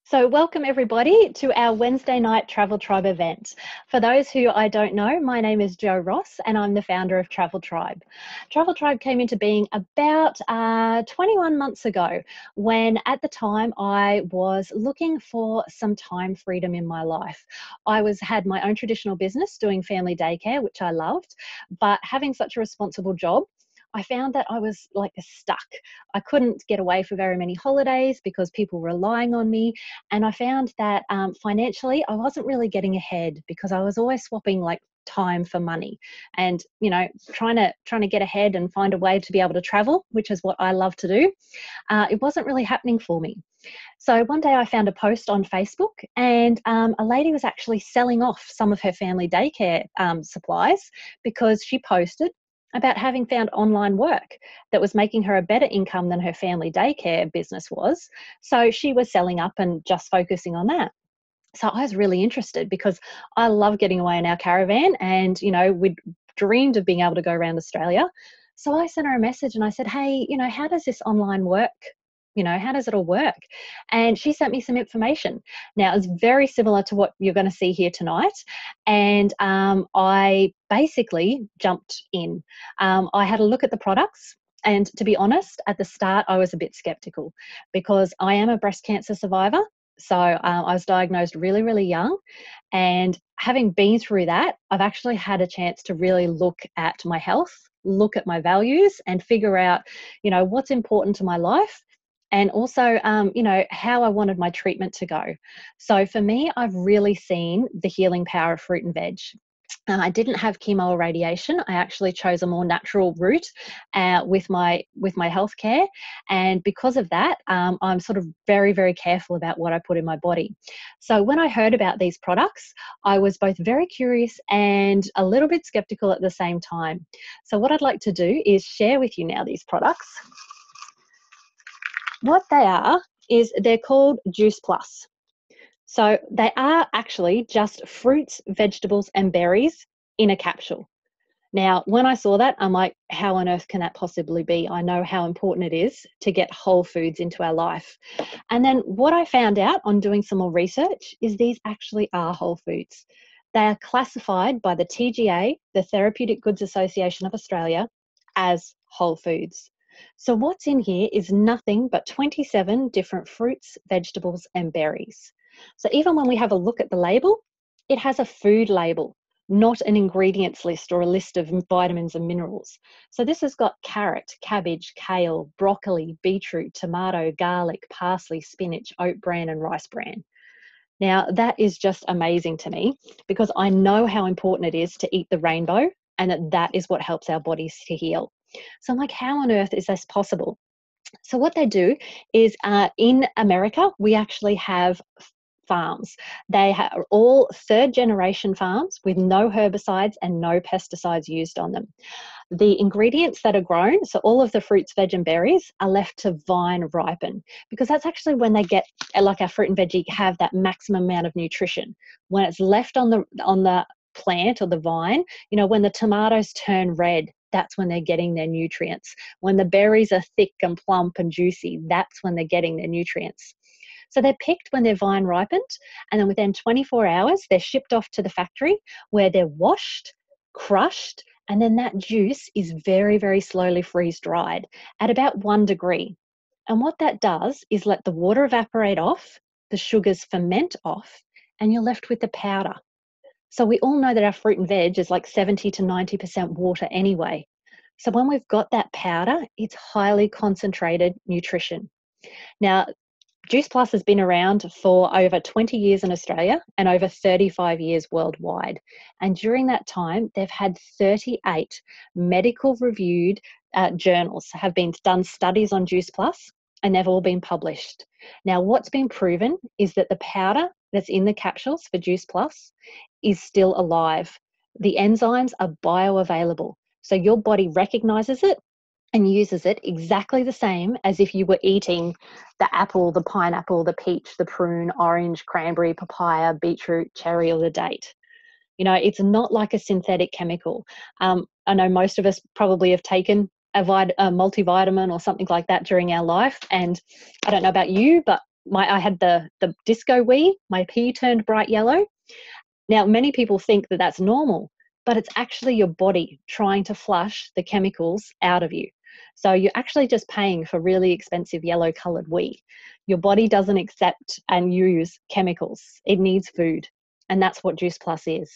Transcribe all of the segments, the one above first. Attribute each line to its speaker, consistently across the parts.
Speaker 1: So welcome everybody to our Wednesday night Travel Tribe event. For those who I don't know, my name is Jo Ross and I'm the founder of Travel Tribe. Travel Tribe came into being about 21 months ago when at the time I was looking for some time freedom in my life. I had my own traditional business doing family daycare, which I loved, but having such a responsible job, I found that I was like stuck. I couldn't get away for very many holidays because people were relying on me. And I found that financially, I wasn't really getting ahead because I was always swapping like time for money and, trying to get ahead and find a way to be able to travel, which is what I love to do. It wasn't really happening for me. So one day I found a post on Facebook and a lady was actually selling off some of her family daycare supplies because she posted about having found online work that was making her a better income than her family daycare business was. So she was selling up and just focusing on that. So I was really interested because I love getting away in our caravan and, we'd dreamed of being able to go around Australia. So I sent her a message and I said, hey, how does this online work? How does it all work? And she sent me some information. Now, it's very similar to what you're going to see here tonight. And I basically jumped in. I had a look at the products. And to be honest, at the start, I was a bit skeptical because I am a breast cancer survivor. So I was diagnosed really, really young. And having been through that, I've actually had a chance to really look at my health, look at my values and figure out, what's important to my life and also, how I wanted my treatment to go. So for me, I've really seen the healing power of fruit and veg. I didn't have chemo or radiation. I actually chose a more natural route with my healthcare, and because of that, I'm sort of very, very careful about what I put in my body. So when I heard about these products, I was both very curious and a little bit skeptical at the same time. So what I'd like to do is share with you now these products. What they are is they're called Juice Plus. So they are actually just fruits, vegetables, and berries in a capsule. Now, when I saw that, I'm like, how on earth can that possibly be? I know how important it is to get whole foods into our life. And then what I found out on doing some more research is these actually are whole foods. They are classified by the TGA, the Therapeutic Goods Association of Australia, as whole foods. So what's in here is nothing but 27 different fruits, vegetables, and berries. So even when we have a look at the label, it has a food label, not an ingredients list or a list of vitamins and minerals. So this has got carrot, cabbage, kale, broccoli, beetroot, tomato, garlic, parsley, spinach, oat bran, and rice bran. Now, that is just amazing to me because I know how important it is to eat the rainbow and that is what helps our bodies to heal. So I'm like, how on earth is this possible? So what they do is in America, we actually have farms. They are all third generation farms with no herbicides and no pesticides used on them. The ingredients that are grown, so all of the fruits, veg and berries, are left to vine ripen because that's actually when they get, like our fruit and veggie, have that maximum amount of nutrition. When it's left on the plant or the vine, when the tomatoes turn red, that's when they're getting their nutrients. When the berries are thick and plump and juicy, that's when they're getting their nutrients. So they're picked when they're vine ripened, and then within 24 hours, they're shipped off to the factory where they're washed, crushed, and then that juice is very, very slowly freeze dried at about 1 degree. And what that does is let the water evaporate off, the sugars ferment off, and you're left with the powder. So we all know that our fruit and veg is like 70 to 90% water anyway. So when we've got that powder, it's highly concentrated nutrition. Now, Juice Plus has been around for over 20 years in Australia and over 35 years worldwide. And during that time, they've had 38 medical reviewed journals have been done studies on Juice Plus, and they've all been published. Now, what's been proven is that the powder that's in the capsules for Juice Plus is still alive. The enzymes are bioavailable. So your body recognizes it and uses it exactly the same as if you were eating the apple, the pineapple, the peach, the prune, orange, cranberry, papaya, beetroot, cherry, or the date. It's not like a synthetic chemical. I know most of us probably have taken a multivitamin or something like that during our life. And I don't know about you, but I had the disco wee, my pee turned bright yellow. Now, many people think that that's normal, but it's actually your body trying to flush the chemicals out of you. So you're actually just paying for really expensive yellow coloured wee. Your body doesn't accept and use chemicals. It needs food. And that's what Juice Plus is.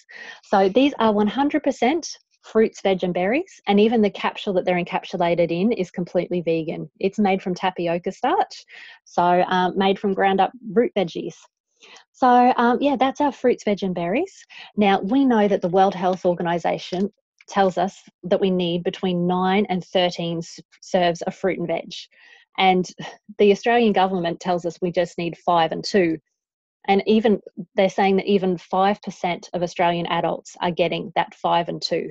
Speaker 1: So these are 100% fruits, veg and berries. And even the capsule that they're encapsulated in is completely vegan. It's made from tapioca starch. So made from ground up root veggies. So yeah, that's our fruits, veg and berries. Now, we know that the World Health Organization tells us that we need between 9 and 13 serves of fruit and veg. And the Australian government tells us we just need 5 and 2. And even they're saying that even 5% of Australian adults are getting that 5 and 2,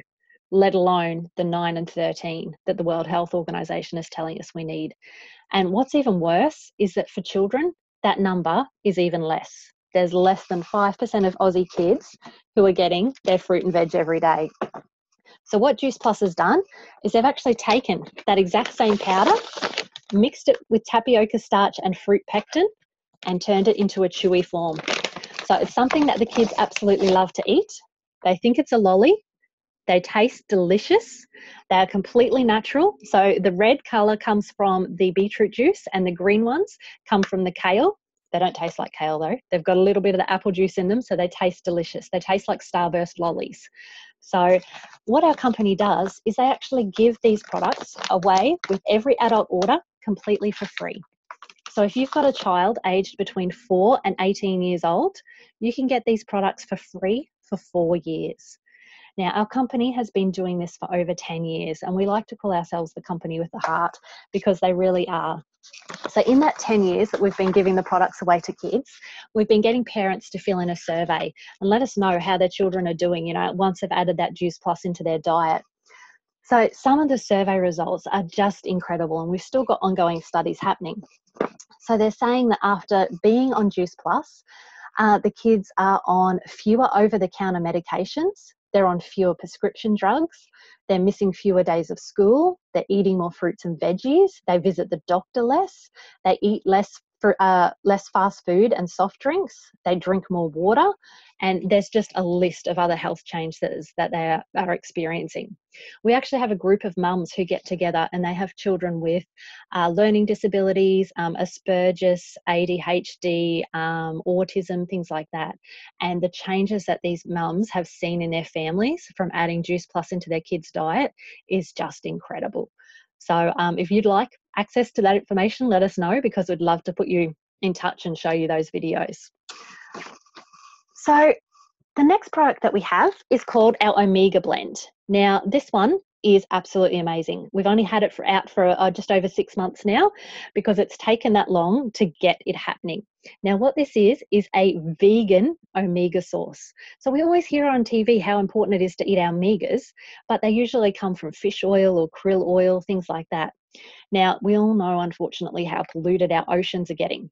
Speaker 1: let alone the 9 and 13 that the World Health Organization is telling us we need. And what's even worse is that for children, that number is even less. There's less than 5% of Aussie kids who are getting their fruit and veg every day. So what Juice Plus has done is they've actually taken that exact same powder, mixed it with tapioca starch and fruit pectin, and turned it into a chewy form. So it's something that the kids absolutely love to eat. They think it's a lolly. They taste delicious. They are completely natural. So the red colour comes from the beetroot juice and the green ones come from the kale. They don't taste like kale though. They've got a little bit of the apple juice in them, so they taste delicious. They taste like Starburst lollies. So what our company does is they actually give these products away with every adult order completely for free. So if you've got a child aged between 4 and 18 years old, you can get these products for free for 4 years. Now, our company has been doing this for over 10 years, and we like to call ourselves the company with the heart because they really are. So in that 10 years that we've been giving the products away to kids, we've been getting parents to fill in a survey and let us know how their children are doing, once they've added that Juice Plus into their diet. So some of the survey results are just incredible, and we've still got ongoing studies happening. So they're saying that after being on Juice Plus, the kids are on fewer over-the-counter medications. They're on fewer prescription drugs. They're missing fewer days of school. They're eating more fruits and veggies. They visit the doctor less. They eat less fast food and soft drinks. They drink more water. And there's just a list of other health changes that they are experiencing. We actually have a group of mums who get together and they have children with learning disabilities, Asperger's, ADHD, autism, things like that. And the changes that these mums have seen in their families from adding Juice Plus into their kids' diet is just incredible. So if you'd like access to that information, let us know because we'd love to put you in touch and show you those videos. So the next product that we have is called our Omega Blend. Now, this one is absolutely amazing. We've only had it out for just over 6 months now because it's taken that long to get it happening. Now, what this is a vegan omega source. So we always hear on TV how important it is to eat our omegas, but they usually come from fish oil or krill oil, things like that. Now, we all know, unfortunately, how polluted our oceans are getting.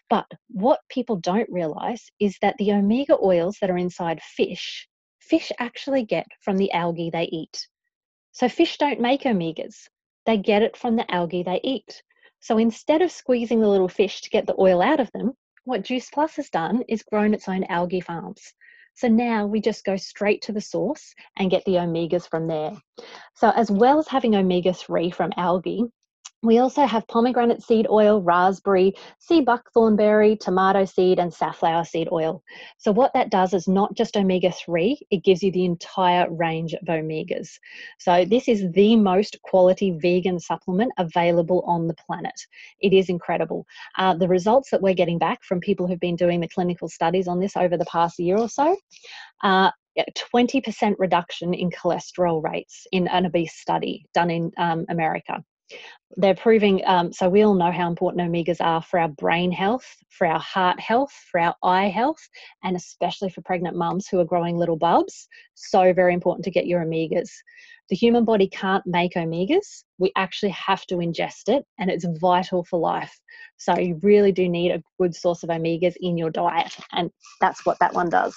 Speaker 1: But what people don't realise is that the omega oils that are inside fish actually get from the algae they eat. So fish don't make omegas. They get it from the algae they eat. So instead of squeezing the little fish to get the oil out of them, what Juice Plus has done is grown its own algae farms. So now we just go straight to the source and get the omegas from there. So as well as having omega-3 from algae, we also have pomegranate seed oil, raspberry, sea buckthornberry, tomato seed, and safflower seed oil. So what that does is not just omega-3, it gives you the entire range of omegas. So this is the most quality vegan supplement available on the planet. It is incredible. The results that we're getting back from people who've been doing the clinical studies on this over the past year or so, 20% reduction in cholesterol rates in an obese study done in America. They're proving, so we all know how important omegas are for our brain health, for our heart health, for our eye health, and especially for pregnant mums who are growing little bubs. So very important to get your omegas. The human body can't make omegas. We actually have to ingest it, and it's vital for life. So you really do need a good source of omegas in your diet, and that's what that one does.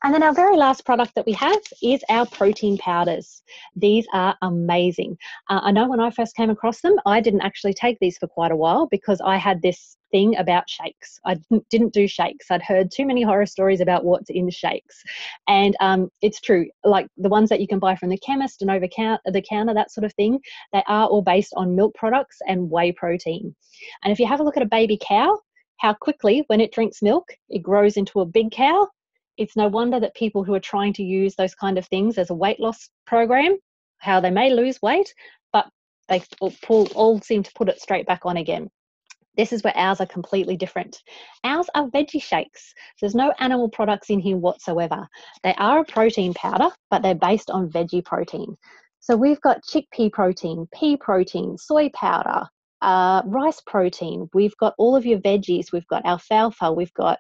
Speaker 1: And then our very last product that we have is our protein powders. These are amazing. I know when I first came across them, I didn't actually take these for quite a while because I had this thing about shakes. I didn't do shakes. I'd heard too many horror stories about what's in shakes. And it's true, like the ones that you can buy from the chemist and over the counter, that sort of thing, they are all based on milk products and whey protein. And if you have a look at a baby cow, how quickly when it drinks milk, it grows into a big cow. It's no wonder that people who are trying to use those kind of things as a weight loss program, how they may lose weight, but they all seem to put it straight back on again. This is where ours are completely different. Ours are veggie shakes. There's no animal products in here whatsoever. They are a protein powder, but they're based on veggie protein. So we've got chickpea protein, pea protein, soy powder, rice protein. We've got all of your veggies. We've got alfalfa. We've got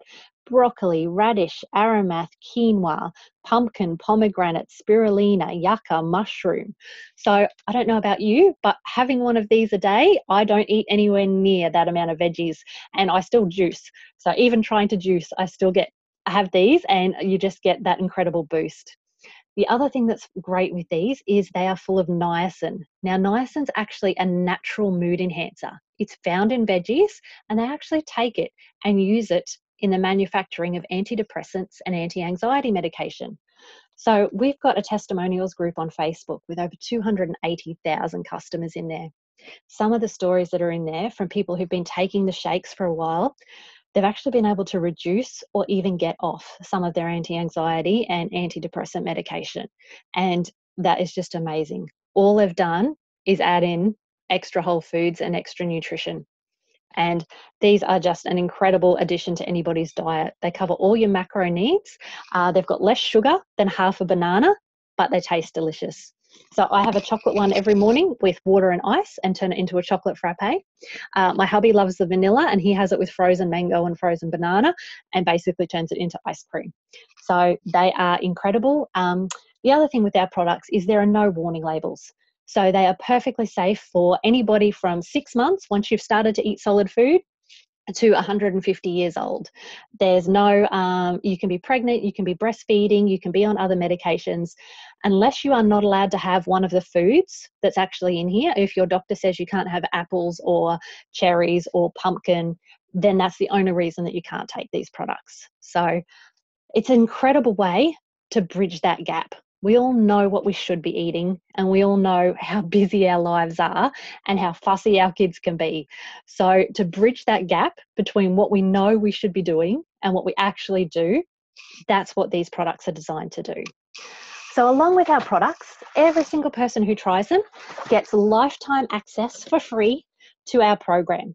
Speaker 1: broccoli, radish, aromath, quinoa, pumpkin, pomegranate, spirulina, yucca, mushroom. So I don't know about you, but having one of these a day, I don't eat anywhere near that amount of veggies, and I still juice. So even trying to juice, I have these, and you just get that incredible boost. The other thing that's great with these is they are full of niacin. Now, niacin's actually a natural mood enhancer. It's found in veggies, and they actually take it and use it in the manufacturing of antidepressants and anti-anxiety medication. So we've got a testimonials group on Facebook with over 280,000 customers in there. Some of the stories that are in there from people who've been taking the shakes for a while, they've actually been able to reduce or even get off some of their anti-anxiety and antidepressant medication. And that is just amazing. All they've done is add in extra whole foods and extra nutrition. And these are just an incredible addition to anybody's diet. They cover all your macro needs. They've got less sugar than half a banana, but they taste delicious. So I have a chocolate one every morning with water and ice and turn it into a chocolate frappe. My hubby loves the vanilla, and he has it with frozen mango and frozen banana and basically turns it into ice cream. So they are incredible. The other thing with our products is there are no warning labels. So they are perfectly safe for anybody from 6 months, once you've started to eat solid food, to 150 years old. There's no, you can be pregnant, you can be breastfeeding, you can be on other medications, unless you are not allowed to have one of the foods that's actually in here. If your doctor says you can't have apples or cherries or pumpkin, then that's the only reason that you can't take these products. So it's an incredible way to bridge that gap. We all know what we should be eating, and we all know how busy our lives are and how fussy our kids can be. So to bridge that gap between what we know we should be doing and what we actually do, that's what these products are designed to do. So along with our products, every single person who tries them gets lifetime access for free to our program.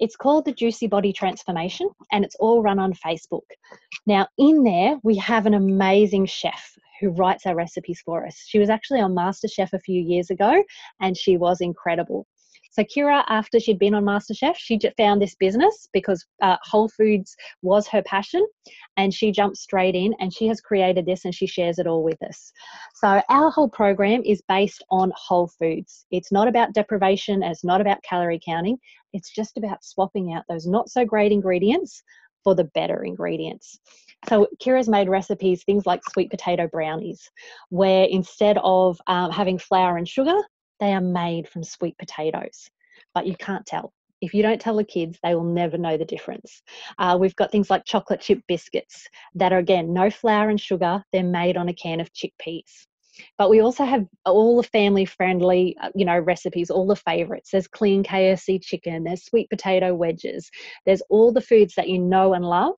Speaker 1: It's called the Juicy Body Transformation, and it's all run on Facebook. Now, in there, we have an amazing chef who writes our recipes for us. She was actually on MasterChef a few years ago, and she was incredible. So Kira, after she'd been on MasterChef, she found this business because Whole Foods was her passion, and she jumped straight in, and she has created this, and she shares it all with us. So our whole program is based on whole foods. It's not about deprivation, and it's not about calorie counting. It's just about swapping out those not so great ingredients for the better ingredients. So Kira's made recipes, things like sweet potato brownies, where instead of having flour and sugar, they are made from sweet potatoes, but you can't tell. If you don't tell the kids, they will never know the difference. We've got things like chocolate chip biscuits that are, again, no flour and sugar. They're made on a can of chickpeas. But we also have all the family-friendly, recipes, all the favorites. There's clean KFC chicken, there's sweet potato wedges, there's all the foods that you know and love,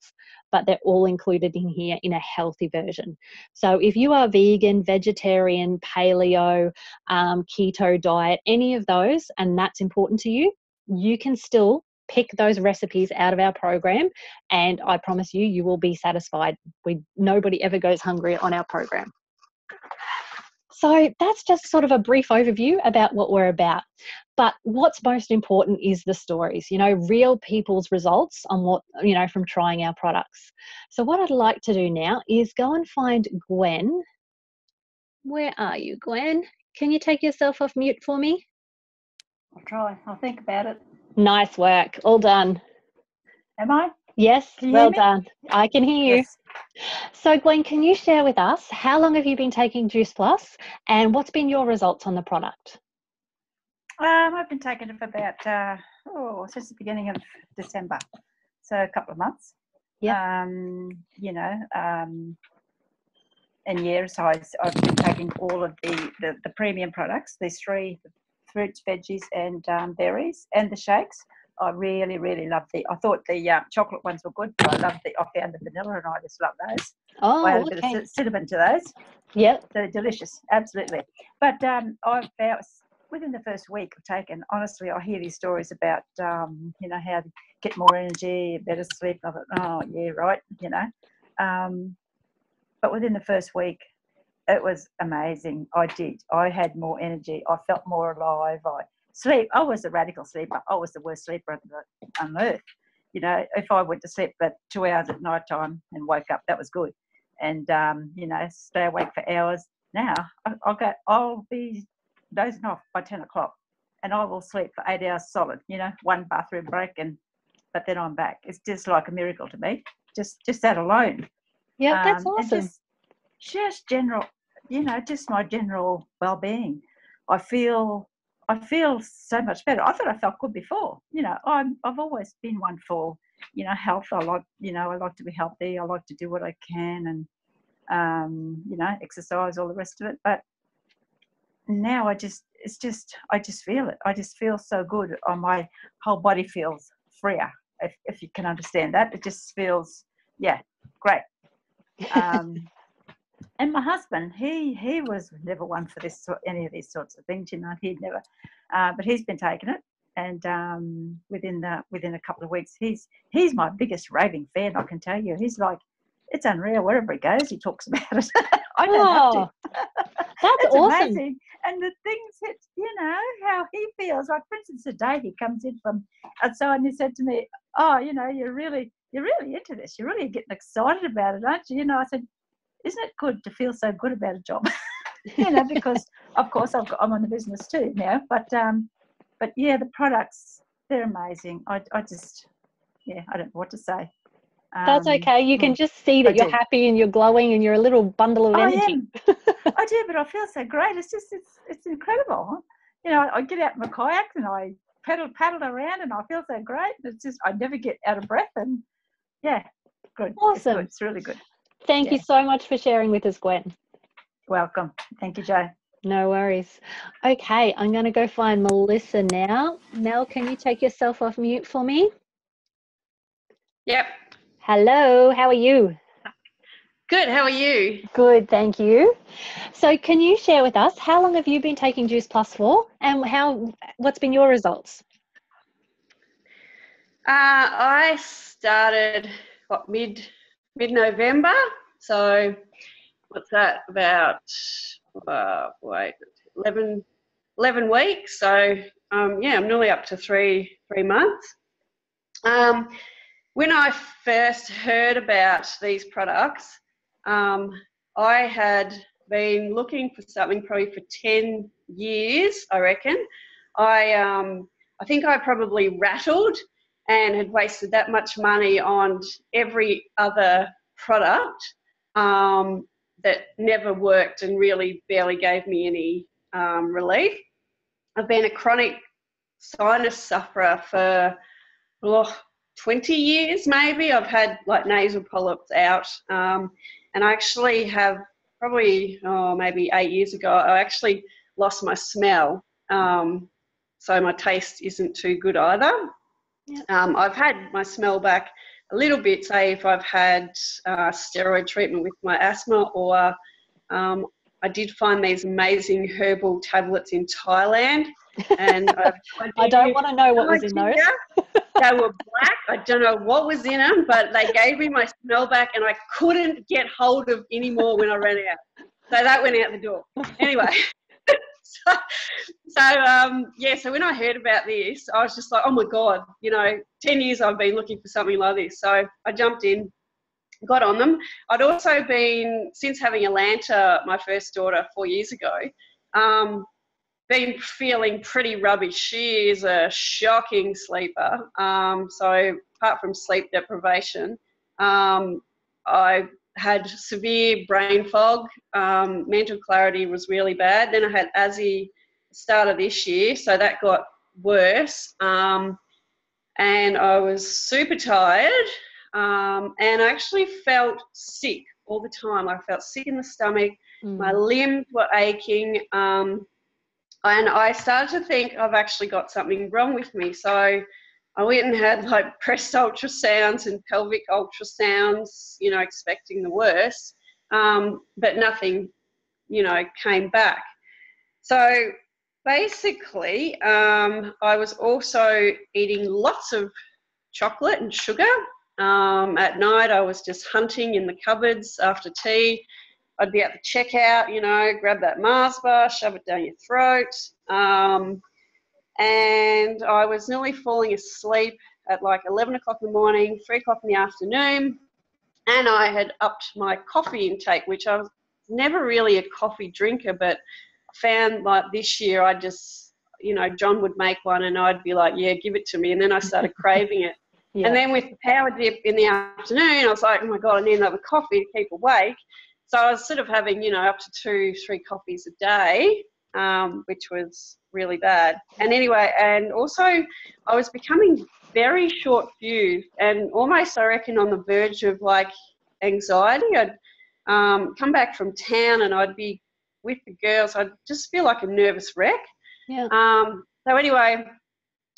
Speaker 1: but they're all included in here in a healthy version. So if you are vegan, vegetarian, paleo, keto diet, any of those, and that's important to you, you can still pick those recipes out of our program, and I promise you, you will be satisfied. Nobody ever goes hungry on our program. So that's just sort of a brief overview about what we're about. But what's most important is the stories, real people's results on what, from trying our products. So what I'd like to do now is go and find Gwen. Where are you, Gwen? Can you take yourself off mute for me?
Speaker 2: I'll try. I'll think about it.
Speaker 1: Nice work. All done.
Speaker 2: Am I?
Speaker 1: Yes, well done. I can hear you.
Speaker 2: Yes.
Speaker 1: So Gwen, can you share with us, how long have you been taking Juice Plus, and what's been your results on the product?
Speaker 2: I've been taking it for about, since the beginning of December. so a couple of months.
Speaker 1: Yeah.
Speaker 2: You know, and yeah, so I've been taking all of the premium products, these three fruits, veggies, and berries, and the shakes. I really, really love I thought the chocolate ones were good, but I found the vanilla, and I just love those. I add
Speaker 1: Oh,
Speaker 2: a bit
Speaker 1: okay.
Speaker 2: of cinnamon to those.
Speaker 1: Yep.
Speaker 2: They're delicious, absolutely. But I've found within the first week I've taken, honestly, I hear these stories about, you know, how to get more energy, better sleep. I thought, oh, yeah, right, you know. But within the first week, it was amazing. I had more energy. I felt more alive. I was a radical sleeper. I was the worst sleeper on earth. You know, if I went to sleep for 2 hours at night time and woke up, that was good. And, you know, stay awake for hours. Now I'll be dozing off by 10 o'clock and I will sleep for 8 hours solid, you know, one bathroom break, but then I'm back. It's just like a miracle to me. Just that alone.
Speaker 1: Yeah, that's
Speaker 2: And
Speaker 1: awesome.
Speaker 2: just general, you know, just my general well-being. I feel so much better. I thought I felt good before. You know, I've always been one for, you know, health. I like to be healthy. I like to do what I can, and you know, exercise, all the rest of it. But now I just feel it. I just feel so good. My whole body feels freer. If you can understand that, it just feels, yeah, great. And my husband, he was never one for any of these sorts of things, you know. He'd never, but he's been taking it, and within a couple of weeks, he's my biggest raving fan. I can tell you, he's like, it's unreal. Wherever he goes, he talks about it. I don't have to.
Speaker 1: Oh, that's
Speaker 2: It's
Speaker 1: awesome.
Speaker 2: amazing, and the things that, you know, how he feels. Like, for instance, today he comes in from outside and he said to me, "Oh, you know, you're really into this. You're really getting excited about it, aren't you?" You know, I said, isn't it good to feel so good about a job? You know, because of course I'm on the business too now, but yeah, the products, they're amazing. I just, yeah, I don't know what to say.
Speaker 1: That's okay. You can
Speaker 2: Well,
Speaker 1: just see
Speaker 2: I
Speaker 1: that you're
Speaker 2: do.
Speaker 1: happy and you're glowing and you're a little bundle of
Speaker 2: I
Speaker 1: energy.
Speaker 2: am. I do, but I feel so great. It's incredible. You know, I get out in my kayak and I paddle around and I feel so great. It's just, I never get out of breath, and yeah, good. It's good.
Speaker 1: Awesome.
Speaker 2: It's really good.
Speaker 1: Thank you
Speaker 2: Yeah.
Speaker 1: so much for sharing with us, Gwen.
Speaker 2: Welcome. Thank you, Jo.
Speaker 1: No worries. Okay, I'm going to go find Melissa now. Mel, can you take yourself off mute for me?
Speaker 3: Yep.
Speaker 1: Hello, how are you?
Speaker 3: Good. How are you?
Speaker 1: Good, thank you. So can you share with us, how long have you been taking Juice Plus for, and what's been your results?
Speaker 3: I started mid-November. So what's that, about 11 weeks. So yeah, I'm nearly up to three months. When I first heard about these products, I had been looking for something probably for 10 years, I reckon. I think I probably rattled and had wasted that much money on every other product that never worked and really barely gave me any relief. I've been a chronic sinus sufferer for 20 years maybe. I've had like nasal polyps out, and I actually have probably maybe 8 years ago I actually lost my smell, so my taste isn't too good either.
Speaker 1: Yep.
Speaker 3: I've had my smell back a little bit, say if I've had steroid treatment with my asthma, or I did find these amazing herbal tablets in Thailand, and
Speaker 1: I don't want to know what was in those.
Speaker 3: They were black. I don't know what was in them, but they gave me my smell back, and I couldn't get hold of any more when I ran out. So that went out the door. Anyway, so when I heard about this, I was just like, oh my God, 10 years I've been looking for something like this. So I jumped in, got on them. I'd also been, since having Atlanta, my first daughter, 4 years ago, been feeling pretty rubbish. She is a shocking sleeper. So apart from sleep deprivation, I had severe brain fog. Mental clarity was really bad. Then I had ASI start of this year, so that got worse. and I was super tired, and I actually felt sick all the time. I felt sick in the stomach. My limbs were aching, and I started to think I've actually got something wrong with me. So I went and had like breast ultrasounds and pelvic ultrasounds, expecting the worst, but nothing, came back. So basically, I was also eating lots of chocolate and sugar. At night, I was just hunting in the cupboards after tea. I'd be at the checkout, grab that Mars bar, shove it down your throat. And I was nearly falling asleep at like 11 o'clock in the morning, 3 o'clock in the afternoon. And I had upped my coffee intake, which I was never really a coffee drinker, but I found like this year I just, John would make one and I'd be like, yeah, give it to me. And then I started craving it. Yeah. And then with the power dip in the afternoon, I was like, oh my God, I need another coffee to keep awake. So I was sort of having, up to 2-3 coffees a day, which was really bad. And anyway, and also I was becoming very short fused and almost, I reckon, on the verge of like anxiety. I'd come back from town and I'd be with the girls. I'd just feel like a nervous wreck.
Speaker 1: Yeah.
Speaker 3: So anyway,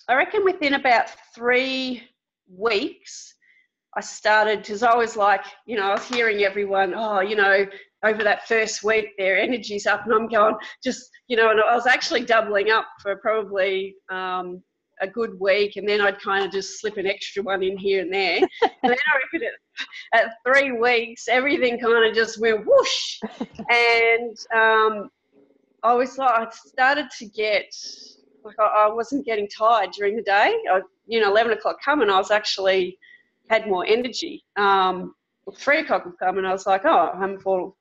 Speaker 3: I reckon within about 3 weeks, I started, because I was like, I was hearing everyone, over that first week, their energy's up, and I'm going, and I was actually doubling up for probably a good week, and then I'd kind of just slip an extra one in here and there. And then I reckon at 3 weeks, everything kind of just went whoosh. And I started to get, like I wasn't getting tired during the day. 11 o'clock come and I was actually had more energy. 3 o'clock would come and I was like, oh, I haven't felt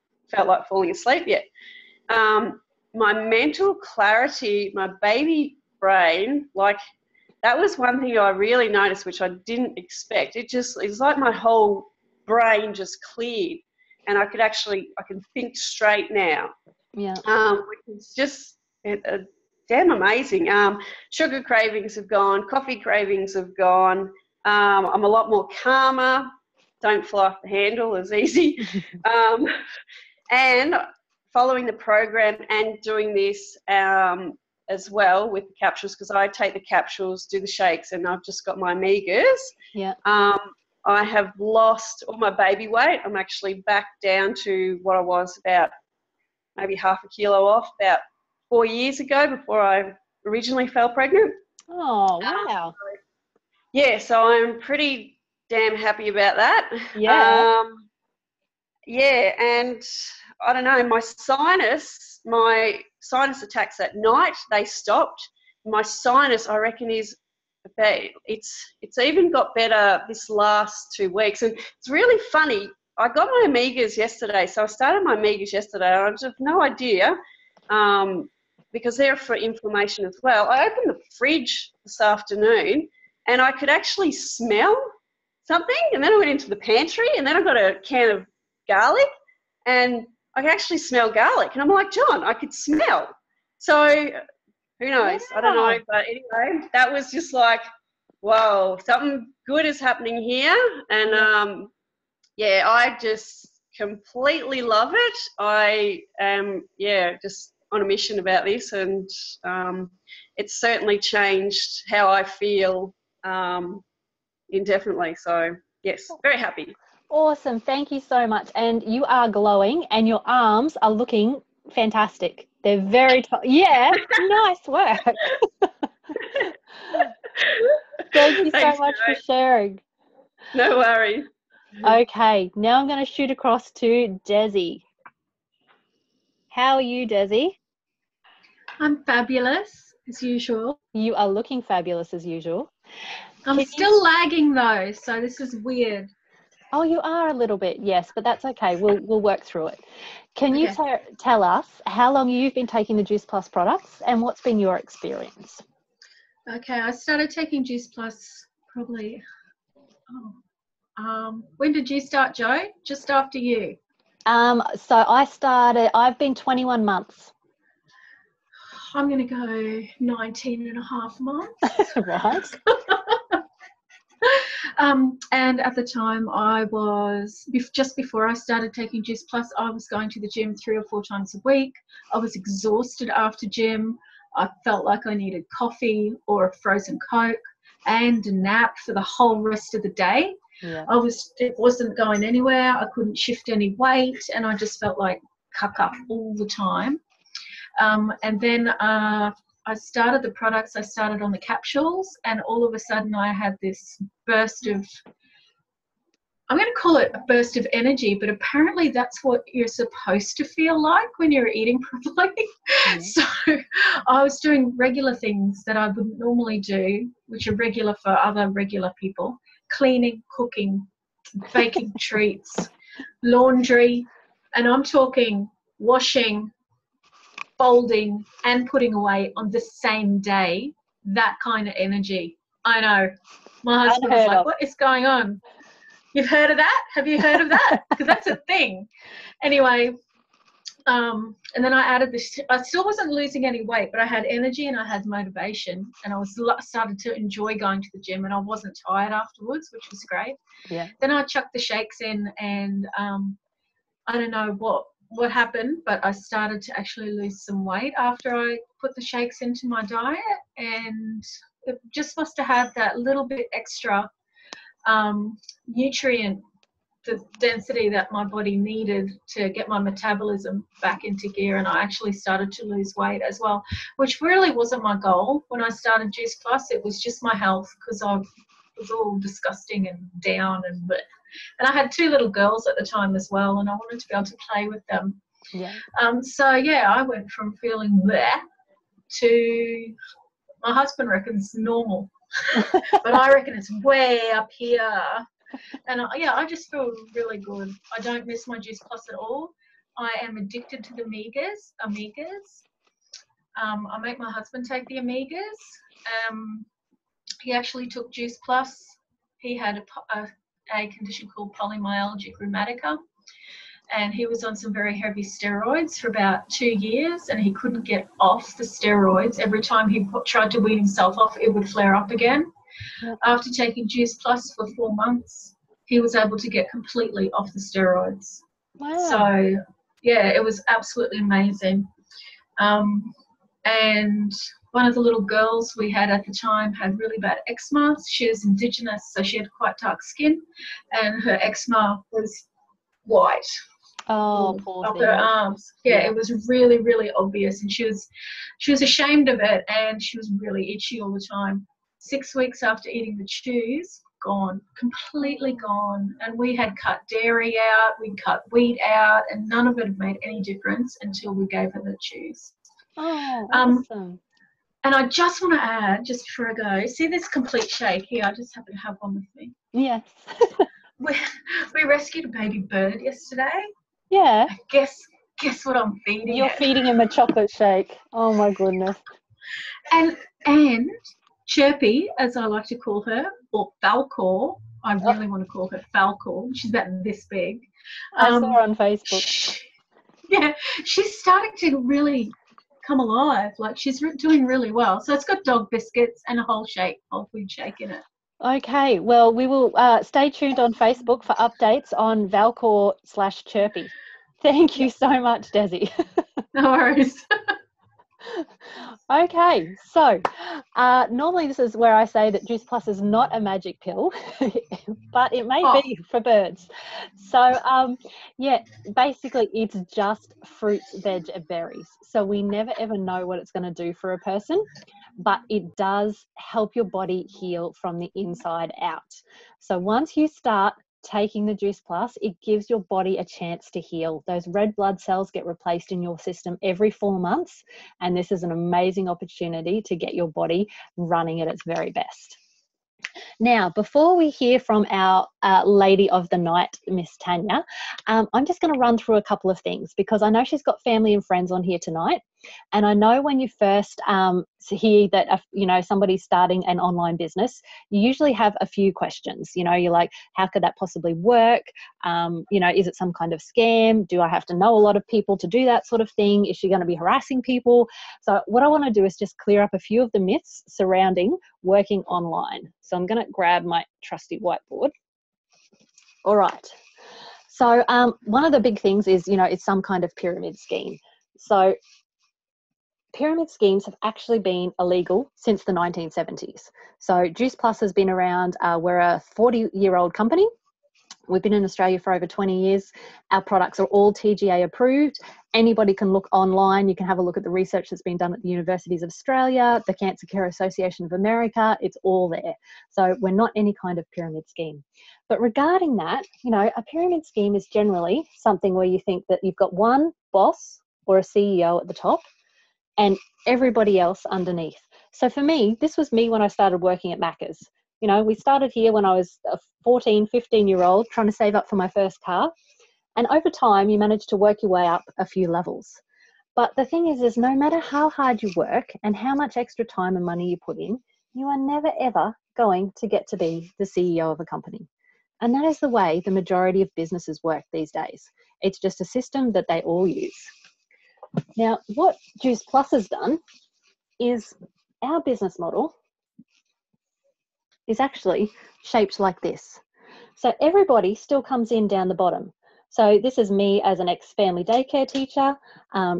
Speaker 3: like falling asleep yet. My mental clarity, my baby brain, like that was one thing I really noticed, which I didn't expect. It's like my whole brain just cleared and I can think straight now.
Speaker 1: Yeah.
Speaker 3: Which is just damn amazing. Sugar cravings have gone, coffee cravings have gone. I'm a lot more calmer, don't fly off the handle as easy. And following the program and doing this as well with the capsules, because I take the capsules, do the shakes, and I've just got my omegas.
Speaker 1: Yeah.
Speaker 3: I have lost all my baby weight. I'm actually back down to what I was about maybe half a kilo off about 4 years ago before I originally fell pregnant.
Speaker 1: Oh, wow.
Speaker 3: So I'm pretty damn happy about that.
Speaker 1: Yeah.
Speaker 3: And I don't know, my sinus attacks at night, they stopped. My sinus, I reckon, is it's even got better this last 2 weeks. And it's really funny. I got my omegas yesterday. So I started my omegas yesterday. I just have no idea because they're for inflammation as well. I opened the fridge this afternoon and I could actually smell something. And then I went into the pantry and then I got a can of garlic and I could actually smell garlic. And I'm like, John, I could smell. So who knows? I don't know. But anyway, that was just like, whoa, something good is happening here. And I just completely love it. I am, just on a mission about this, and it's certainly changed how I feel indefinitely. So, yes, very happy.
Speaker 1: Awesome. Thank you so much. And you are glowing and your arms are looking fantastic. They're very yeah, nice work. Thank you so much for sharing.
Speaker 3: No worries.
Speaker 1: Okay, now I'm going to shoot across to Desi. How are you, Desi?
Speaker 4: I'm fabulous, as usual.
Speaker 1: You are looking fabulous, as usual.
Speaker 4: I'm still lagging, though, so this is weird.
Speaker 1: Oh, you are a little bit, yes, but that's okay. We'll work through it. Can you tell us how long you've been taking the Juice Plus products and what's been your experience?
Speaker 4: Okay, I started taking Juice Plus probably, when did you start, Jo? Just after you?
Speaker 1: So I've been 21 months.
Speaker 4: I'm going to go 19 and a half months.
Speaker 1: Right.
Speaker 4: And at the time I was, just before I started taking Juice Plus, I was going to the gym 3 or 4 times a week. I was exhausted after gym. I felt like I needed coffee or a frozen Coke and a nap for the whole rest of the day.
Speaker 1: Yeah.
Speaker 4: It wasn't going anywhere. I couldn't shift any weight, and I just felt like cuck all the time. And then I started the products. I started on the capsules, and all of a sudden I had this burst of, I'm going to call it a burst of energy, but apparently that's what you're supposed to feel like when you're eating properly.
Speaker 1: Yeah.
Speaker 4: So I was doing regular things that I wouldn't normally do, which are regular for other regular people: cleaning, cooking, baking treats, laundry, and I'm talking washing, folding, and putting away on the same day. That kind of energy. I know. My husband was
Speaker 1: Unheard
Speaker 4: like,
Speaker 1: of.
Speaker 4: what is going on? You've heard of that? Have you heard of that? Because that's a thing. Anyway, and then I added this. I still wasn't losing any weight, but I had energy and I had motivation, and I started to enjoy going to the gym, and I wasn't tired afterwards, which was great.
Speaker 1: Yeah.
Speaker 4: Then I chucked the shakes in, and I don't know what happened, but I started to actually lose some weight after I put the shakes into my diet, and it just must have had that little bit extra nutrient, the density that my body needed to get my metabolism back into gear, and I actually started to lose weight as well, which really wasn't my goal when I started Juice Plus. It was just my health, because I was all disgusting and down and bleh. And I had 2 little girls at the time as well, and I wanted to be able to play with them.
Speaker 1: Yeah.
Speaker 4: So yeah, I went from feeling bleh to, my husband reckons normal, but I reckon it's way up here. And I just feel really good. I don't miss my Juice Plus at all. I am addicted to the Omegas. I make my husband take the Omegas. He actually took Juice Plus. He had a condition called polymyalgic rheumatica, and he was on some very heavy steroids for about 2 years, and he couldn't get off the steroids. Every time he tried to wean himself off, it would flare up again.
Speaker 1: Yep.
Speaker 4: After taking Juice Plus for 4 months, he was able to get completely off the steroids.
Speaker 1: Wow.
Speaker 4: So yeah, it was absolutely amazing. And one of the little girls we had at the time had really bad eczema. She was Indigenous, so she had quite dark skin, and her eczema was white
Speaker 1: Poor
Speaker 4: up
Speaker 1: thing.
Speaker 4: her arms. Yeah,
Speaker 1: Yeah.
Speaker 4: it was really, really obvious, and she was ashamed of it, and she was really itchy all the time. 6 weeks after eating the chews, gone, completely gone. And we had cut dairy out, we cut wheat out, and none of it had made any difference until we gave her the chews.
Speaker 1: Oh, awesome.
Speaker 4: And I just want to add, just before I go, see this complete shake here? I just happen to have one with me.
Speaker 1: Yes.
Speaker 4: We rescued a baby bird yesterday.
Speaker 1: Yeah.
Speaker 4: Guess what I'm feeding
Speaker 1: You're
Speaker 4: it?
Speaker 1: feeding him a chocolate shake. Oh my goodness.
Speaker 4: And Chirpy, as I like to call her, or Falcor, I really want to call her Falcor. She's about this big.
Speaker 1: I saw her on Facebook.
Speaker 4: She's starting to really come alive. Like, she's doing really well. So it's got dog biscuits and a whole food shake in it.
Speaker 1: Okay, well, we will stay tuned on Facebook for updates on Valcor/Chirpy. Thank you so much, Desi.
Speaker 4: No worries.
Speaker 1: Okay, so normally this is where I say that Juice Plus is not a magic pill, but it may be for birds. So yeah, basically it's just fruits, veg and berries. So we never ever know what it's going to do for a person, but it does help your body heal from the inside out. So once you start taking the Juice Plus, it gives your body a chance to heal. Those red blood cells get replaced in your system every 4 months, and this is an amazing opportunity to get your body running at its very best. Now, before we hear from our lady of the night, Miss Tanya, I'm just going to run through a couple of things, because I know she's got family and friends on here tonight. And I know when you first hear that, somebody's starting an online business, you usually have a few questions. You're like, how could that possibly work? Is it some kind of scam? Do I have to know a lot of people to do that sort of thing? Is she going to be harassing people? So what I want to do is just clear up a few of the myths surrounding working online. So I'm going to grab my trusty whiteboard. All right. So one of the big things is, it's some kind of pyramid scheme. So pyramid schemes have actually been illegal since the 1970s. So Juice Plus has been around. We're a 40-year-old company. We've been in Australia for over 20 years. Our products are all TGA approved. Anybody can look online. You can have a look at the research that's been done at the universities of Australia, the Cancer Care Association of America. It's all there. So we're not any kind of pyramid scheme. But regarding that, a pyramid scheme is generally something where you think that you've got one boss or a CEO at the top and everybody else underneath. So for me, this was me when I started working at Macca's. We started here when I was a 14, 15-year-old trying to save up for my first car. And over time, you manage to work your way up a few levels. But the thing is no matter how hard you work and how much extra time and money you put in, you are never, ever going to get to be the CEO of a company. And that is the way the majority of businesses work these days. It's just a system that they all use. Now, what Juice Plus has done is our business model is actually shaped like this. So everybody still comes in down the bottom. So this is me as an ex-family daycare teacher.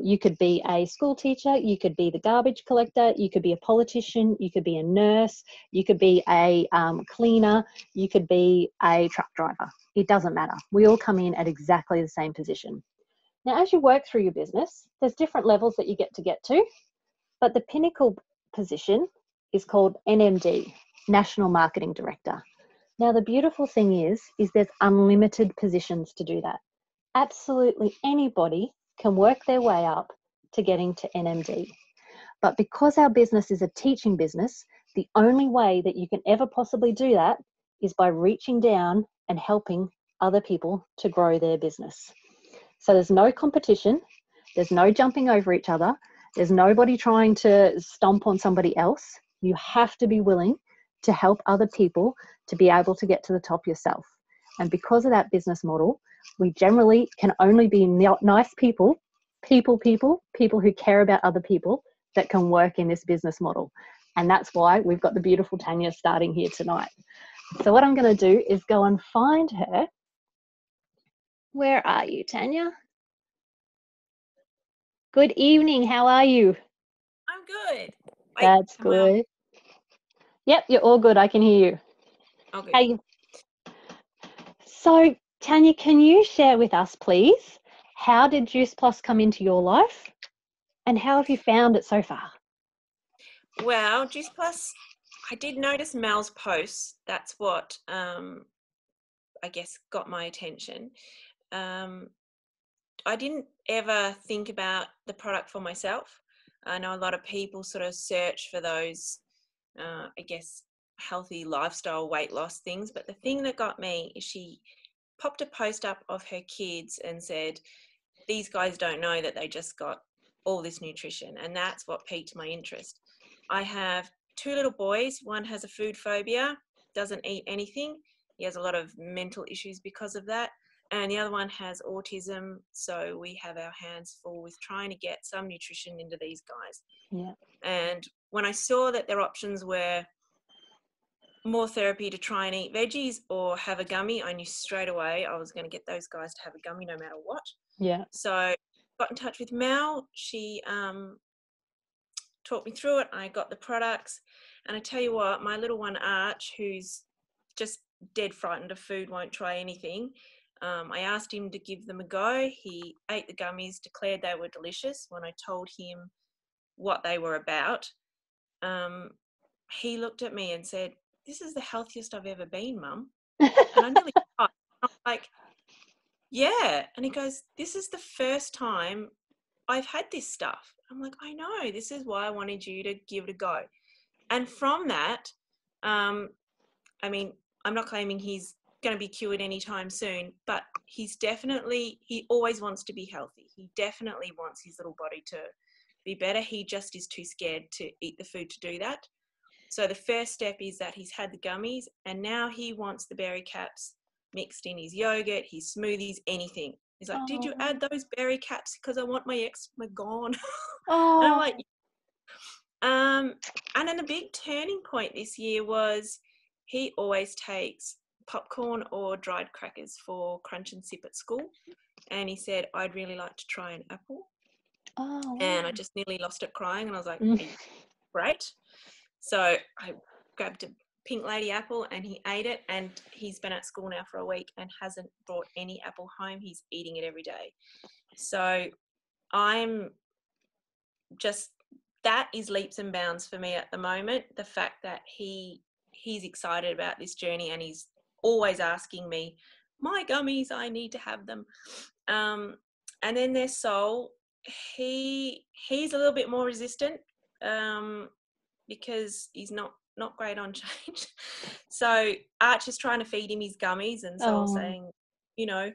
Speaker 1: You could be a school teacher. You could be the garbage collector. You could be a politician. You could be a nurse. You could be a cleaner. You could be a truck driver. It doesn't matter. We all come in at exactly the same position. Now, as you work through your business, there's different levels that you get to, but the pinnacle position is called NMD, National Marketing Director. Now, the beautiful thing is there's unlimited positions to do that. Absolutely anybody can work their way up to getting to NMD. But because our business is a teaching business, the only way that you can ever possibly do that is by reaching down and helping other people to grow their business. So there's no competition, there's no jumping over each other, there's nobody trying to stomp on somebody else. You have to be willing to help other people to be able to get to the top yourself. And because of that business model, we generally can only be nice people who care about other people that can work in this business model. And that's why we've got the beautiful Tanya starting here tonight. So what I'm going to do is go and find her. Where are you, Tanya? Good evening. How are you?
Speaker 5: I'm good. Wait,
Speaker 1: That's good. Yep, you're all good. I can hear you.
Speaker 5: Okay.
Speaker 1: Hey. So, Tanya, can you share with us, please, how did Juice Plus come into your life and how have you found it so far?
Speaker 5: Well, Juice Plus, I did notice Mel's posts. That's what I guess got my attention. I didn't ever think about the product for myself. I know a lot of people sort of search for those, I guess, healthy lifestyle weight loss things. But the thing that got me is she popped a post up of her kids and said, these guys don't know that they just got all this nutrition. And that's what piqued my interest. I have two little boys. One has a food phobia, doesn't eat anything. He has a lot of mental issues because of that. And the other one has autism. So we have our hands full with trying to get some nutrition into these guys.
Speaker 1: Yeah.
Speaker 5: And when I saw that their options were more therapy to try and eat veggies or have a gummy, I knew straight away I was going to get those guys to have a gummy no matter what.
Speaker 1: Yeah.
Speaker 5: So got in touch with Mel. She talked me through it. I got the products. And I tell you what, my little one, Arch, who's just dead frightened of food, won't try anything. I asked him to give them a go. He ate the gummies, declared they were delicious. When I told him what they were about, he looked at me and said, this is the healthiest I've ever been, Mum. And I nearly cried. I'm like, yeah. And he goes, this is the first time I've had this stuff. I'm like, I know. This is why I wanted you to give it a go. And from that, I mean, I'm not claiming he's going to be cured anytime soon, but he always wants to be healthy. He definitely wants his little body be better. He just is too scared to eat the food to do that. So the first step is that he's had the gummies, and now he wants the berry caps mixed in his yogurt, his smoothies, anything. He's like, did you add those berry caps? Because I want my eczema gone. And I'm like, and then the big turning point this year was he always takes popcorn or dried crackers for crunch and sip at school. And he said, I'd really like to try an apple. And I just nearly lost it crying. And I was like, great. So I grabbed a pink lady apple and he ate it, and he's been at school now for a week and hasn't brought any apple home. He's eating it every day. So I'm just, that is leaps and bounds for me at the moment. The fact that he's excited about this journey, and he's always asking me, my gummies, I need to have them. And then their Soul, he's a little bit more resistant because he's not great on change. So Arch is trying to feed him his gummies, and Soul saying, you know,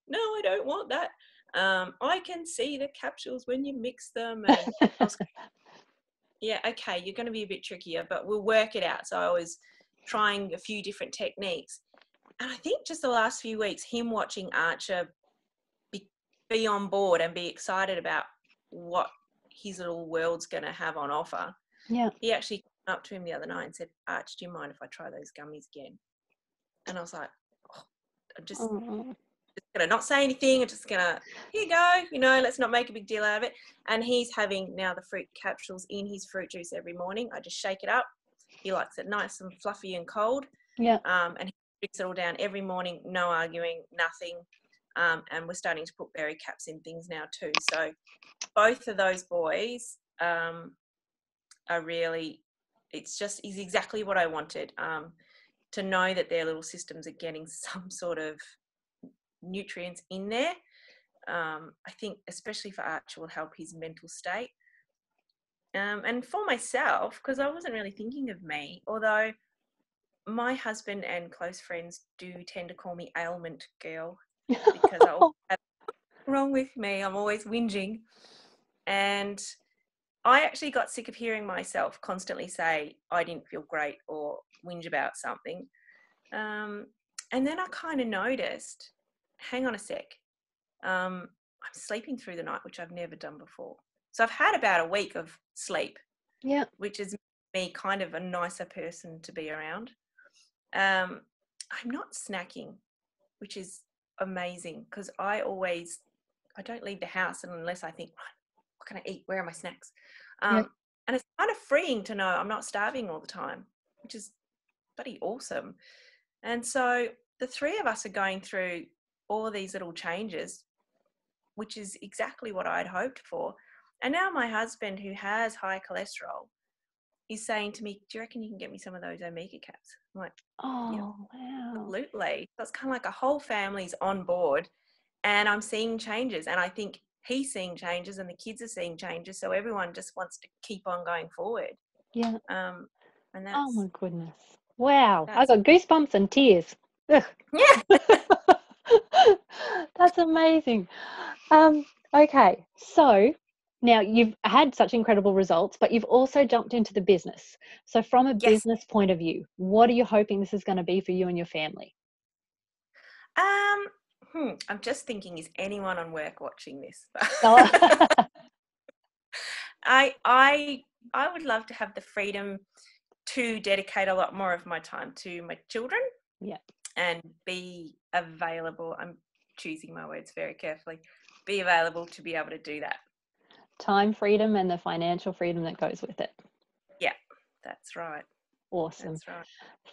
Speaker 5: no, I don't want that. I can see the capsules when you mix them. And I was, yeah, okay, you're going to be a bit trickier, but we'll work it out. So I was trying a few different techniques. And I think just the last few weeks, him watching Archer be on board and be excited about what his little world's going to have on offer.
Speaker 1: Yeah.
Speaker 5: He actually came up to him the other night and said, Arch, do you mind if I try those gummies again? And I was like, I'm just going to not say anything. I'm just going to, here you go, you know, let's not make a big deal out of it. And he's having now the fruit capsules in his fruit juice every morning. I just shake it up. He likes it nice and fluffy and cold.
Speaker 1: Yeah.
Speaker 5: And he drinks it all down every morning, no arguing, nothing. And we're starting to put berry caps in things now too. So both of those boys are really, it's exactly what I wanted, to know that their little systems are getting some sort of nutrients in there. I think especially for Archer will help his mental state. And for myself, because I wasn't really thinking of me, although my husband and close friends do tend to call me ailment girl, because I always have wrong with me. I'm always whinging. And I actually got sick of hearing myself constantly say I didn't feel great or whinge about something. And then I kind of noticed, hang on a sec, I'm sleeping through the night, which I've never done before. So I've had about a week of sleep, which is me kind of a nicer person to be around. I'm not snacking, which is amazing, because I don't leave the house unless I think, right, what can I eat? Where are my snacks? And it's kind of freeing to know I'm not starving all the time, which is bloody awesome. And so the three of us are going through all these little changes, which is exactly what I'd hoped for. And now my husband, who has high cholesterol, is saying to me, do you reckon you can get me some of those omega caps? I'm like,
Speaker 1: wow.
Speaker 5: Absolutely. So it's kind of like a whole family's on board, and I'm seeing changes, and I think he's seeing changes and the kids are seeing changes. So everyone just wants to keep on going forward.
Speaker 1: Yeah.
Speaker 5: And that's,
Speaker 1: oh my goodness. Wow. I got goosebumps and tears. Ugh.
Speaker 5: Yeah.
Speaker 1: That's amazing. Okay. So now you've had such incredible results, but you've also jumped into the business. So from a business point of view, what are you hoping this is going to be for you and your family?
Speaker 5: I'm just thinking, is anyone on work watching this? I would love to have the freedom to dedicate a lot more of my time to my children.
Speaker 1: Yeah.
Speaker 5: And be available. I'm choosing my words very carefully. Be available to be able to do that.
Speaker 1: Time freedom and the financial freedom that goes with it.
Speaker 5: Yeah, that's right.
Speaker 1: Awesome.
Speaker 5: That's right.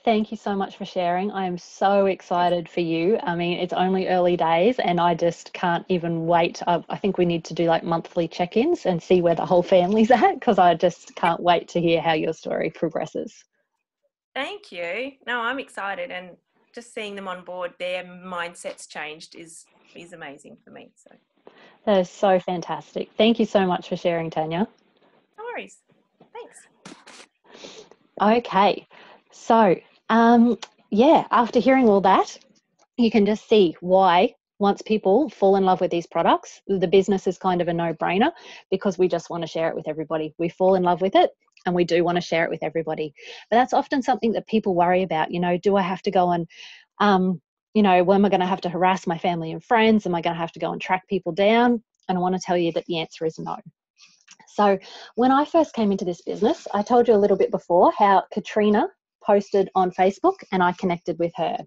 Speaker 1: Thank you so much for sharing. I am so excited for you. I mean, it's only early days and I just can't even wait. I think we need to do like monthly check-ins and see where the whole family's at, because I just can't wait to hear how your story progresses.
Speaker 5: Thank you. No, I'm excited, and just seeing them on board, their mindsets changed is amazing for me. So
Speaker 1: that is so fantastic. Thank you so much for sharing, Tanya.
Speaker 5: No worries. Thanks.
Speaker 1: Okay, so after hearing all that, you can just see why once people fall in love with these products, the business is kind of a no-brainer because we just want to share it with everybody. We fall in love with it and we do want to share it with everybody. But that's often something that people worry about. Do I have to go and, when am I going to have to harass my family and friends? Am I going to have to go and track people down? And I want to tell you that the answer is no. So when I first came into this business, I told you a little bit before how Katrina posted on Facebook and I connected with her.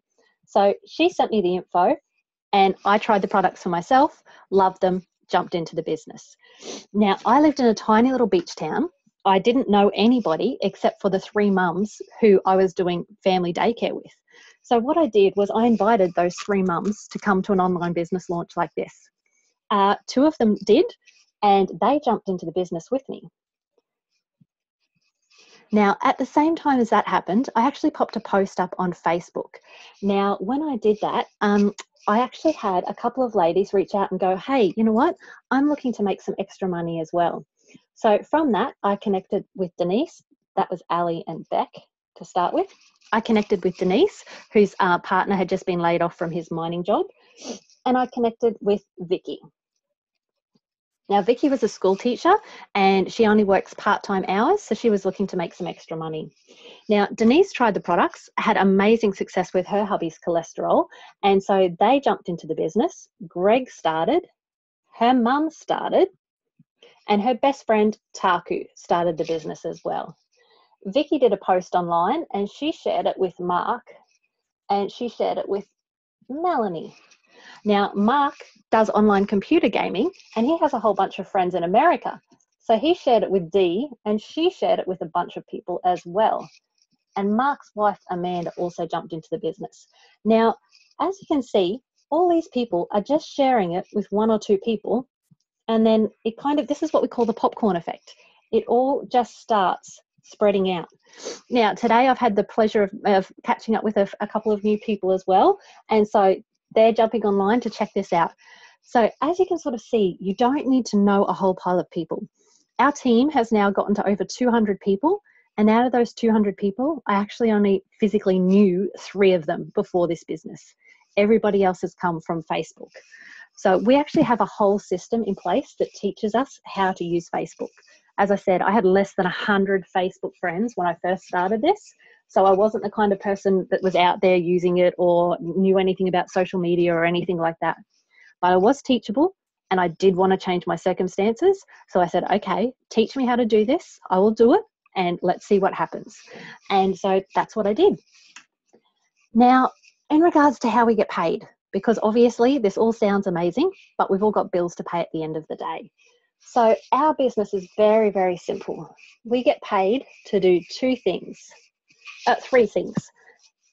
Speaker 1: So she sent me the info and I tried the products for myself, loved them, jumped into the business. Now, I lived in a tiny little beach town. I didn't know anybody except for the 3 mums who I was doing family daycare with. So what I did was I invited those 3 mums to come to an online business launch like this. 2 of them did, and they jumped into the business with me. Now, at the same time as that happened, I actually popped a post up on Facebook. Now, when I did that, I actually had a couple of ladies reach out and go, hey, you know what? I'm looking to make some extra money as well. So from that, I connected with Denise. That was Ali and Beck to start with. I connected with Denise, whose partner had just been laid off from his mining job. And I connected with Vicky. Now, Vicky was a school teacher and she only works part-time hours, so she was looking to make some extra money. Now, Denise tried the products, had amazing success with her hubby's cholesterol, and so they jumped into the business. Greg started, her mum started, and her best friend, Taku, started the business as well. Vicky did a post online and she shared it with Mark and she shared it with Melanie. Now, Mark does online computer gaming and he has a whole bunch of friends in America. So he shared it with Dee and she shared it with a bunch of people as well. And Mark's wife, Amanda, also jumped into the business. Now, as you can see, all these people are just sharing it with 1 or 2 people. And then it this is what we call the popcorn effect. It all just starts spreading out. Now, today I've had the pleasure of catching up with a couple of new people as well. And so they're jumping online to check this out. So as you can sort of see, you don't need to know a whole pile of people. Our team has now gotten to over 200 people. And out of those 200 people, I actually only physically knew 3 of them before this business. Everybody else has come from Facebook. So we actually have a whole system in place that teaches us how to use Facebook. As I said, I had less than 100 Facebook friends when I first started this. So I wasn't the kind of person that was out there using it or knew anything about social media or anything like that. But I was teachable and I did want to change my circumstances. So I said, okay, teach me how to do this. I will do it and let's see what happens. And so that's what I did. Now, in regards to how we get paid, because obviously this all sounds amazing, but we've all got bills to pay at the end of the day. So our business is very, very simple. We get paid to do 3 things.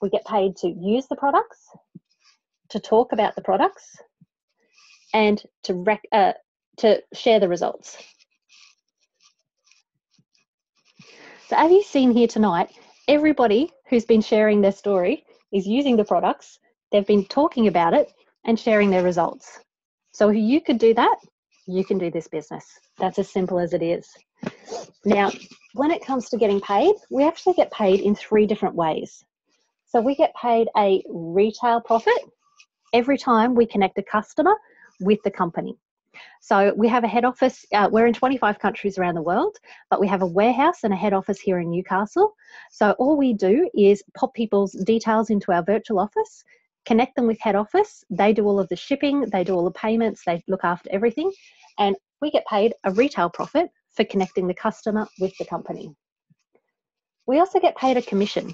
Speaker 1: We get paid to use the products, to talk about the products, and to share the results. So as you've seen here tonight, everybody who's been sharing their story is using the products, they've been talking about it and sharing their results. So if you could do that, you can do this business. That's as simple as it is. Now, when it comes to getting paid, we actually get paid in 3 different ways. So we get paid a retail profit every time we connect a customer with the company. So we have a head office, we're in 25 countries around the world, but we have a warehouse and a head office here in Newcastle. So all we do is pop people's details into our virtual office, connect them with head office. They do all of the shipping, they do all the payments, they look after everything. And we get paid a retail profit for connecting the customer with the company. We also get paid a commission.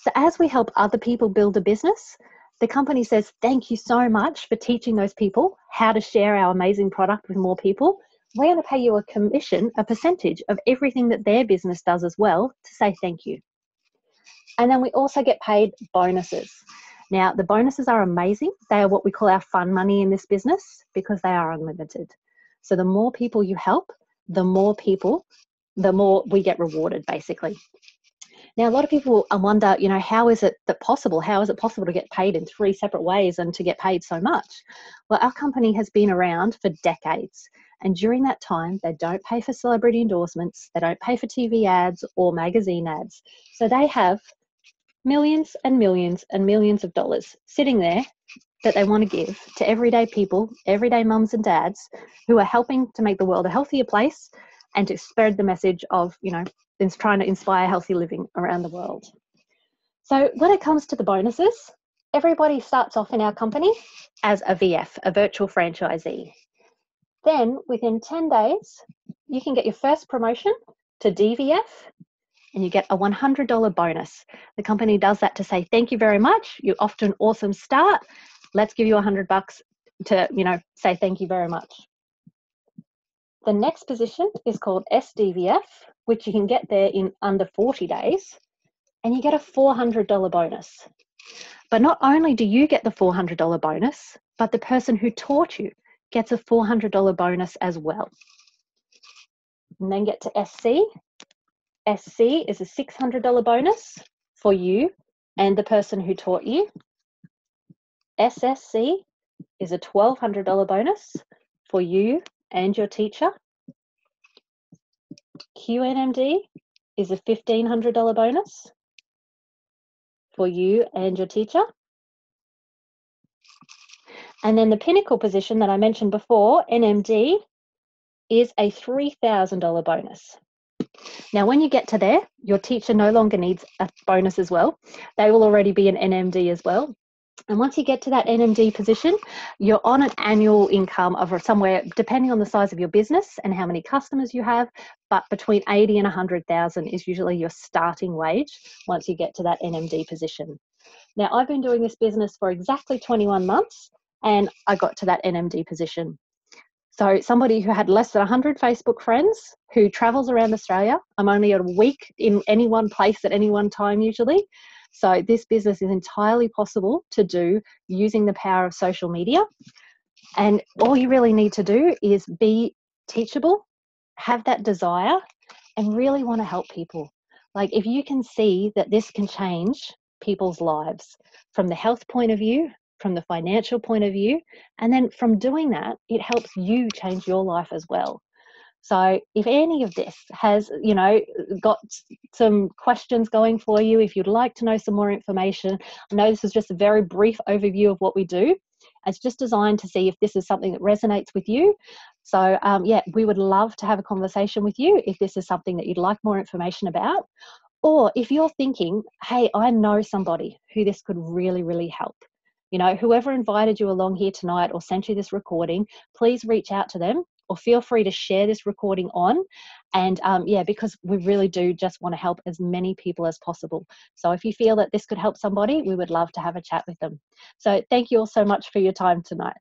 Speaker 1: So as we help other people build a business, the company says, thank you so much for teaching those people how to share our amazing product with more people. We're going to pay you a commission, a percentage of everything that their business does as well to say thank you. And then we also get paid bonuses. Now, the bonuses are amazing. They are what we call our fun money in this business because they are unlimited. So the more people you help, the more we get rewarded, basically. Now, a lot of people wonder, how is it possible? How is it possible to get paid in 3 separate ways and to get paid so much? Well, our company has been around for decades. And during that time, they don't pay for celebrity endorsements. They don't pay for TV ads or magazine ads. So they have millions and millions and millions of dollars sitting there that they want to give to everyday people, everyday mums and dads who are helping to make the world a healthier place and to spread the message of, trying to inspire healthy living around the world. So when it comes to the bonuses, everybody starts off in our company as a VF, a virtual franchisee. Then within 10 days, you can get your first promotion to DVF and you get a $100 bonus. The company does that to say, thank you very much. You're off to an awesome start. Let's give you $100 to, say thank you very much. The next position is called SDVF, which you can get there in under 40 days, and you get a $400 bonus. But not only do you get the $400 bonus, but the person who taught you gets a $400 bonus as well. And then get to SC. SC is a $600 bonus for you and the person who taught you. SSC is a $1,200 bonus for you and your teacher. QNMD is a $1,500 bonus for you and your teacher. And then the pinnacle position that I mentioned before, NMD, is a $3,000 bonus. Now, when you get to there, your teacher no longer needs a bonus as well. They will already be an NMD as well. And once you get to that NMD position, you're on an annual income of somewhere, depending on the size of your business and how many customers you have, but between 80 and 100,000 is usually your starting wage once you get to that NMD position. Now, I've been doing this business for exactly 21 months and I got to that NMD position. So somebody who had less than 100 Facebook friends, who travels around Australia. I'm only a week in any one place at any one time usually. So this business is entirely possible to do using the power of social media. And all you really need to do is be teachable, have that desire, and really want to help people. Like if you can see that this can change people's lives from the health point of view, from the financial point of view, and then from doing that, it helps you change your life as well. So if any of this has, got some questions going for you, if you'd like to know some more information, I know this is just a very brief overview of what we do. It's just designed to see if this is something that resonates with you. So we would love to have a conversation with you if this is something that you'd like more information about. Or if you're thinking, hey, I know somebody who this could really, really help. Whoever invited you along here tonight or sent you this recording, please reach out to them or feel free to share this recording on. And because we really do just want to help as many people as possible. So if you feel that this could help somebody, we would love to have a chat with them. So thank you all so much for your time tonight.